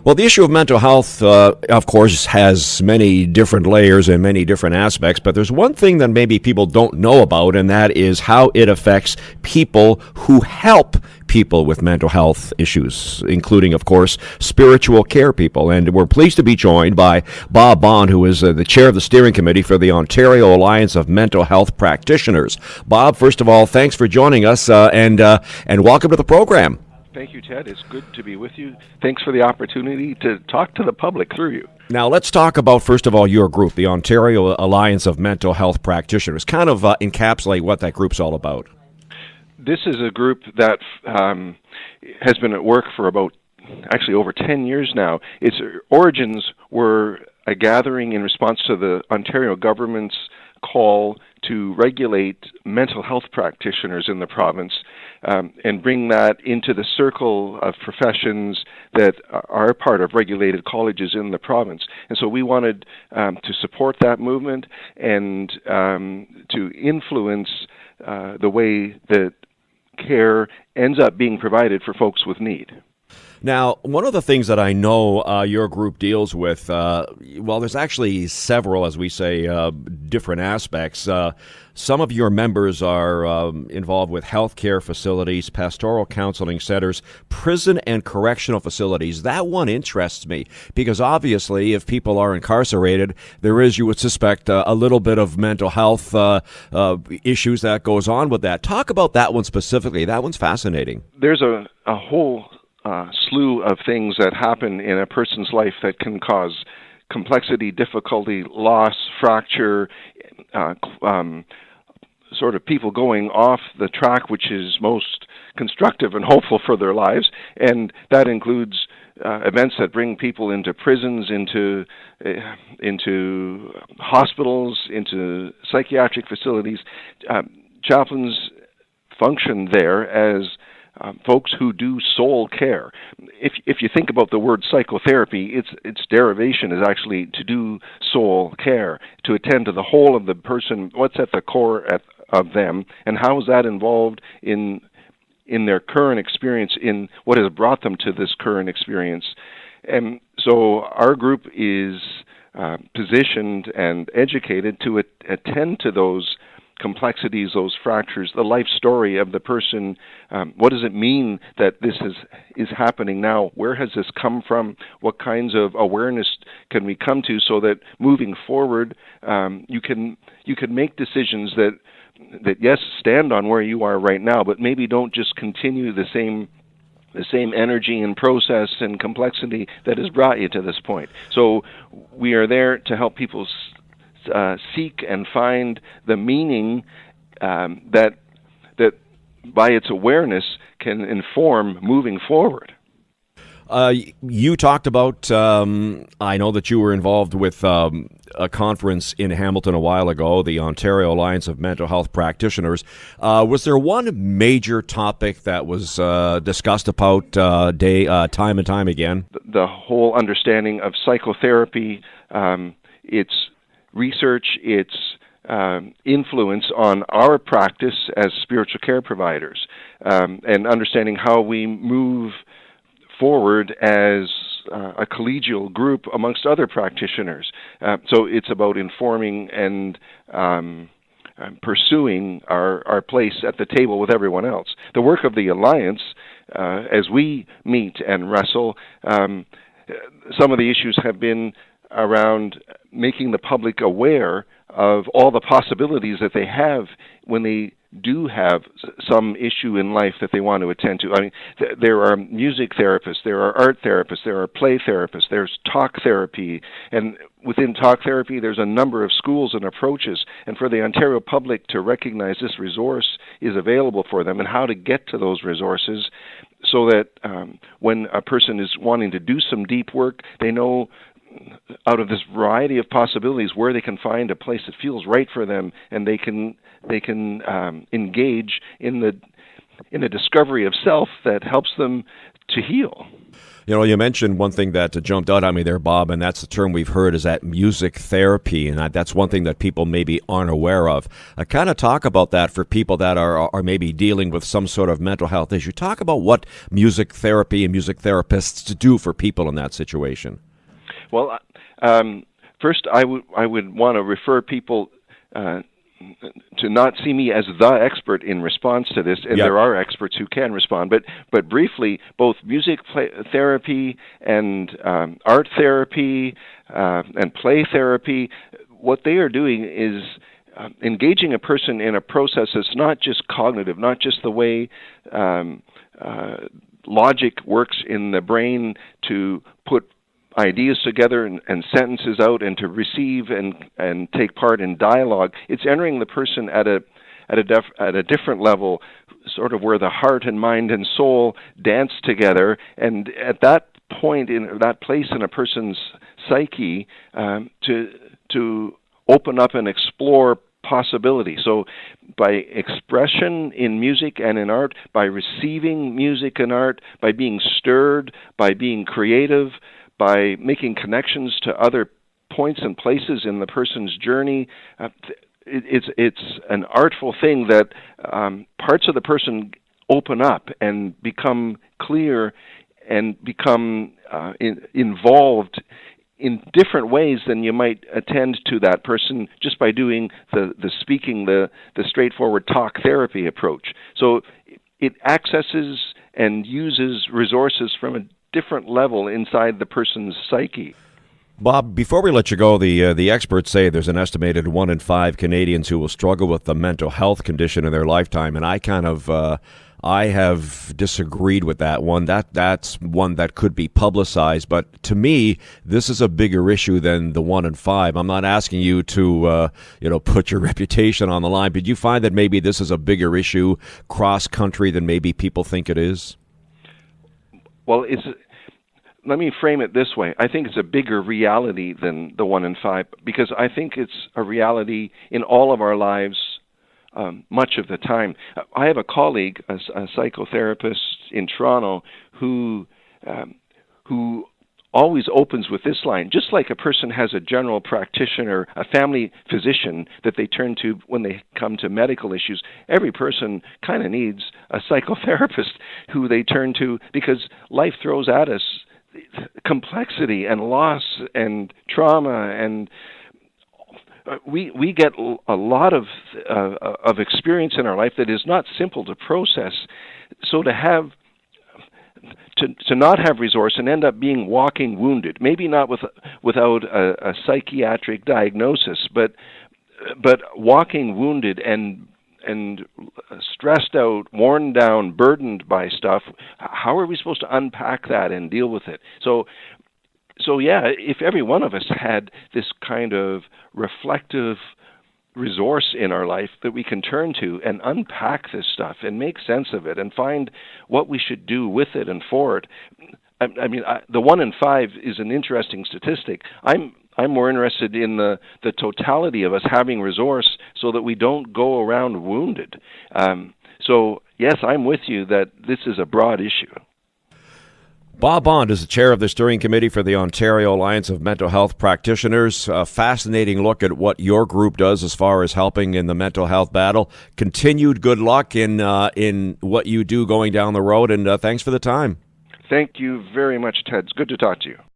Well, the issue of mental health, of course, has many different layers and many different aspects, but there's one thing that maybe people don't know about, and that is how it affects people who help people with mental health issues, including, of course, spiritual care people. And we're pleased to be joined by Bob Bond, who is the chair of the steering committee for the Ontario Alliance of Mental Health Practitioners. Bob, first of all, thanks for joining us, and welcome to the program. Thank you, Ted. It's good to be with you. Thanks for the opportunity to talk to the public through you. Now, let's talk about, first of all, your group, the Ontario Alliance of Mental Health Practitioners. Kind of encapsulate what that group's all about. This is a group that has been at work for actually over 10 years now. Its origins were a gathering in response to the Ontario government's call to regulate mental health practitioners in the province and bring that into the circle of professions that are part of regulated colleges in the province. And so we wanted to support that movement and to influence the way that care ends up being provided for folks with need. Now, one of the things that I know your group deals with, there's actually several, as we say, different aspects. Some of your members are involved with healthcare facilities, pastoral counseling centers, prison and correctional facilities. That one interests me because obviously if people are incarcerated, there is, you would suspect, a little bit of mental health issues that goes on with that. Talk about that one specifically. That one's fascinating. There's a whole slew of things that happen in a person's life that can cause complexity, difficulty, loss, fracture, sort of people going off the track which is most constructive and hopeful for their lives, and that includes events that bring people into prisons, into hospitals, into psychiatric facilities. Chaplains function there as folks who do soul care. If you think about the word psychotherapy, its derivation is actually to do soul care, to attend to the whole of the person, what's at the core of them, and how is that involved in their current experience, in what has brought them to this current experience. And so our group is positioned and educated to attend to those complexities, those fractures, the life story of the person. What does it mean that this is happening now? Where has this come from? What kinds of awareness can we come to so that moving forward, you can make decisions that yes, stand on where you are right now, but maybe don't just continue the same energy and process and complexity that has brought you to this point. So we are there to help people seek and find the meaning that by its awareness can inform moving forward. You talked about, I know that you were involved with a conference in Hamilton a while ago, the Ontario Alliance of Mental Health Practitioners. Was there one major topic that was discussed about time and time again? The whole understanding of psychotherapy, its research, its influence on our practice as spiritual care providers, and understanding how we move forward as a collegial group amongst other practitioners. So it's about informing and pursuing our place at the table with everyone else. The work of the Alliance, as we meet and wrestle, some of the issues have been around making the public aware of all the possibilities that they have when they do have some issue in life that they want to attend to. I mean, there are music therapists, there are art therapists, there are play therapists, there's talk therapy, and within talk therapy there's a number of schools and approaches, and for the Ontario public to recognize this resource is available for them and how to get to those resources so that when a person is wanting to do some deep work, they know out of this variety of possibilities where they can find a place that feels right for them, and they can engage in the discovery of self that helps them to heal. You know, you mentioned one thing that jumped out at me there, Bob, and that's the term we've heard is that music therapy, and that's one thing that people maybe aren't aware of. Kind of talk about that for people that are maybe dealing with some sort of mental health issue. Talk about what music therapy and music therapists do for people in that situation. Well, first I would want to refer people to not see me as the expert in response to this, and there are experts who can respond. But briefly, both music therapy and art therapy and play therapy, what they are doing is engaging a person in a process that's not just cognitive, not just the way logic works in the brain to put ideas together and sentences out and to receive and take part in dialogue. It's entering the person at a different level, sort of where the heart and mind and soul dance together. And at that point, in that place in a person's psyche, to open up and explore possibility. So by expression in music and in art, by receiving music and art, by being stirred, by being creative, by making connections to other points and places in the person's journey, it's an artful thing that parts of the person open up and become clear and become involved in different ways than you might attend to that person just by doing the speaking, the straightforward talk therapy approach. So it accesses and uses resources from a different level inside the person's psyche. Bob, before we let you go, the experts say there's an estimated 1 in 5 Canadians who will struggle with a mental health condition in their lifetime, and I have disagreed with that one. That's one that could be publicized, but to me, this is a bigger issue than the 1 in 5. I'm not asking you to put your reputation on the line, but do you find that maybe this is a bigger issue cross country than maybe people think it is? Well, let me frame it this way. I think it's a bigger reality than the 1 in 5, because I think it's a reality in all of our lives much of the time. I have a colleague, a psychotherapist in Toronto, who always opens with this line. Just like a person has a general practitioner, a family physician that they turn to when they come to medical issues, every person kind of needs a psychotherapist who they turn to because life throws at us complexity and loss and trauma, and we get a lot of experience in our life that is not simple to process. So to not have resource and end up being walking wounded, maybe not without a psychiatric diagnosis, but walking wounded and stressed out, worn down, burdened by stuff. How are we supposed to unpack that and deal with it? So yeah, if every one of us had this kind of reflective resource in our life that we can turn to and unpack this stuff and make sense of it and find what we should do with it and for it. I mean, the 1 in 5 is an interesting statistic. I'm more interested in the totality of us having resource so that we don't go around wounded. So yes, I'm with you that this is a broad issue. Bob Bond is the chair of the steering committee for the Ontario Alliance of Mental Health Practitioners. A fascinating look at what your group does as far as helping in the mental health battle. Continued good luck in what you do going down the road, and thanks for the time. Thank you very much, Ted. It's good to talk to you.